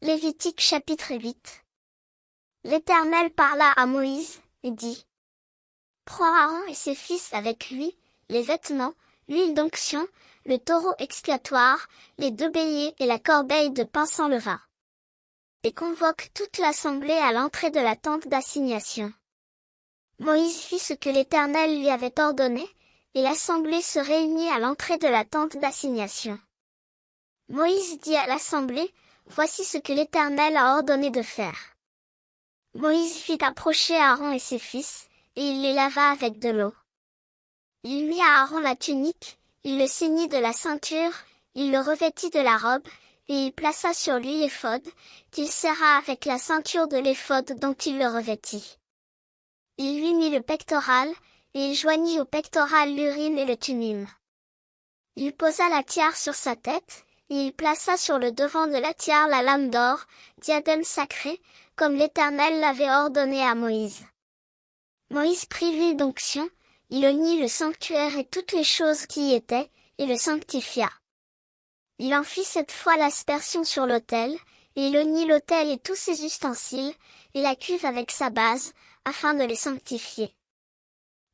Lévitique chapitre 8. L'Éternel parla à Moïse, et dit: Prends Aaron et ses fils avec lui, les vêtements, l'huile d'onction, le taureau expiatoire, les 2 béliers et la corbeille de pain sans levain. Et convoque toute l'assemblée à l'entrée de la tente d'assignation. Moïse fit ce que l'Éternel lui avait ordonné, et l'assemblée se réunit à l'entrée de la tente d'assignation. Moïse dit à l'assemblée: Voici ce que l'Éternel a ordonné de faire. Moïse fit approcher Aaron et ses fils, et il les lava avec de l'eau. Il mit à Aaron la tunique, il le ceignit de la ceinture, il le revêtit de la robe, et il plaça sur lui l'éphod, qu'il serra avec la ceinture de l'éphod dont il le revêtit. Il lui mit le pectoral, et il joignit au pectoral l'Urim et le Thummim. Il posa la tiare sur sa tête, et il plaça sur le devant de la tiare la lame d'or, diadème sacré, comme l'Éternel l'avait ordonné à Moïse. Moïse prit l'huile d'onction, il oignit le sanctuaire et toutes les choses qui y étaient, et le sanctifia. Il en fit 7 fois l'aspersion sur l'autel, et il oignit l'autel et tous ses ustensiles, et la cuve avec sa base, afin de les sanctifier.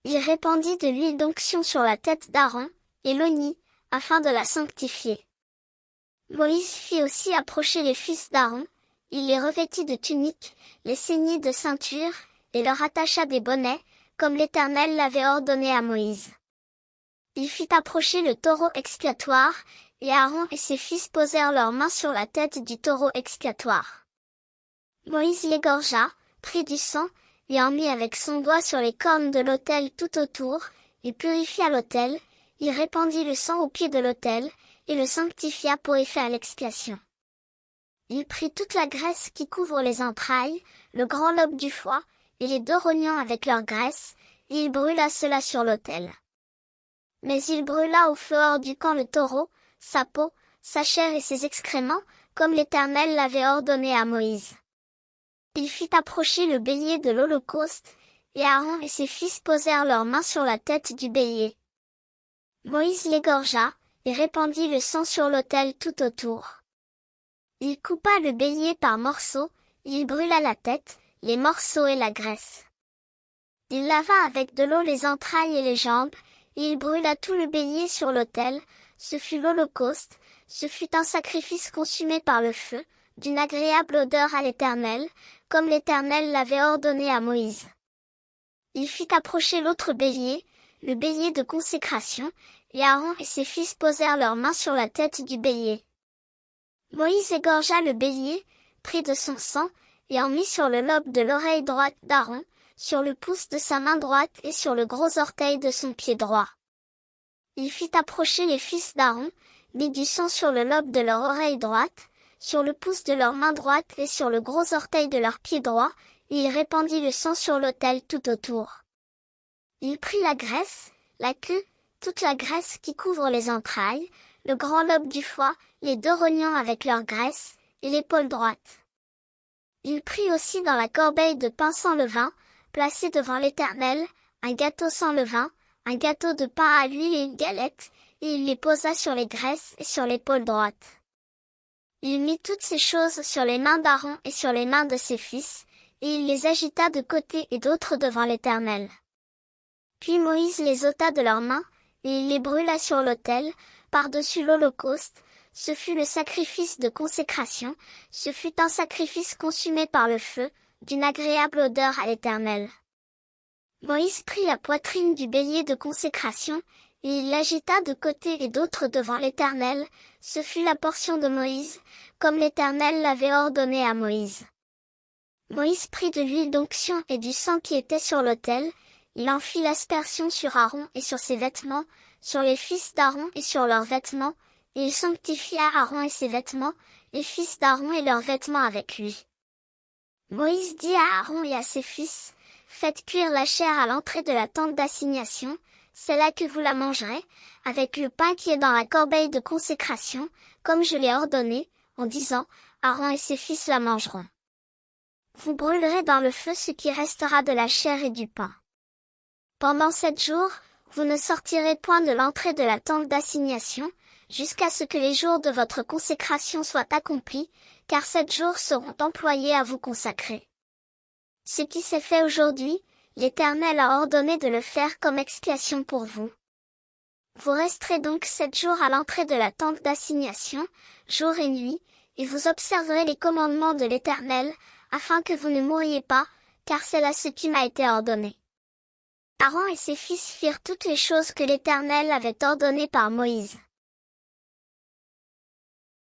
Il répandit de l'huile d'onction sur la tête d'Aaron, et l'oignit, afin de la sanctifier. Moïse fit aussi approcher les fils d'Aaron, il les revêtit de tuniques, les ceignit de ceinture, et leur attacha des bonnets, comme l'Éternel l'avait ordonné à Moïse. Il fit approcher le taureau expiatoire, et Aaron et ses fils posèrent leurs mains sur la tête du taureau expiatoire. Moïse l'égorgea, prit du sang, et en mit avec son doigt sur les cornes de l'autel tout autour, et purifia l'autel, il répandit le sang au pied de l'autel, et le sanctifia pour y faire l'expiation. Il prit toute la graisse qui couvre les entrailles, le grand lobe du foie, et les 2 rognons avec leur graisse, et il brûla cela sur l'autel. Mais il brûla au feu hors du camp le taureau, sa peau, sa chair et ses excréments, comme l'Éternel l'avait ordonné à Moïse. Il fit approcher le bélier de l'Holocauste, et Aaron et ses fils posèrent leurs mains sur la tête du bélier. Moïse l'égorgea, et répandit le sang sur l'autel tout autour. Il coupa le bélier par morceaux, il brûla la tête, les morceaux et la graisse. Il lava avec de l'eau les entrailles et les jambes, et il brûla tout le bélier sur l'autel, ce fut l'Holocauste, ce fut un sacrifice consumé par le feu, d'une agréable odeur à l'Éternel, comme l'Éternel l'avait ordonné à Moïse. Il fit approcher l'autre bélier, le bélier de consécration, et Aaron et ses fils posèrent leurs mains sur la tête du bélier. Moïse égorgea le bélier, prit de son sang, et en mit sur le lobe de l'oreille droite d'Aaron, sur le pouce de sa main droite et sur le gros orteil de son pied droit. Il fit approcher les fils d'Aaron, mit du sang sur le lobe de leur oreille droite, sur le pouce de leur main droite et sur le gros orteil de leur pied droit, et il répandit le sang sur l'autel tout autour. Il prit la graisse, la queue, toute la graisse qui couvre les entrailles, le grand lobe du foie, les 2 rognons avec leur graisse, et l'épaule droite. Il prit aussi dans la corbeille de pain sans levain, placée devant l'Éternel, un gâteau sans levain, un gâteau de pain à l'huile et une galette, et il les posa sur les graisses et sur l'épaule droite. Il mit toutes ces choses sur les mains d'Aaron et sur les mains de ses fils, et il les agita de côté et d'autre devant l'Éternel. Puis Moïse les ôta de leurs mains, et il les brûla sur l'autel, par-dessus l'Holocauste. Ce fut le sacrifice de consécration, ce fut un sacrifice consumé par le feu, d'une agréable odeur à l'Éternel. Moïse prit la poitrine du bélier de consécration, et il l'agita de côté et d'autre devant l'Éternel, ce fut la portion de Moïse, comme l'Éternel l'avait ordonné à Moïse. Moïse prit de l'huile d'onction et du sang qui était sur l'autel, il en fit l'aspersion sur Aaron et sur ses vêtements, sur les fils d'Aaron et sur leurs vêtements, et il sanctifia Aaron et ses vêtements, les fils d'Aaron et leurs vêtements avec lui. Moïse dit à Aaron et à ses fils: Faites cuire la chair à l'entrée de la tente d'assignation, c'est là que vous la mangerez, avec le pain qui est dans la corbeille de consécration, comme je l'ai ordonné, en disant: Aaron et ses fils la mangeront. Vous brûlerez dans le feu ce qui restera de la chair et du pain. Pendant 7 jours, vous ne sortirez point de l'entrée de la tente d'assignation, jusqu'à ce que les jours de votre consécration soient accomplis, car 7 jours seront employés à vous consacrer. Ce qui s'est fait aujourd'hui, l'Éternel a ordonné de le faire comme expiation pour vous. Vous resterez donc 7 jours à l'entrée de la tente d'assignation, jour et nuit, et vous observerez les commandements de l'Éternel, afin que vous ne mouriez pas, car c'est là ce qui m'a été ordonné. Aaron et ses fils firent toutes les choses que l'Éternel avait ordonnées par Moïse.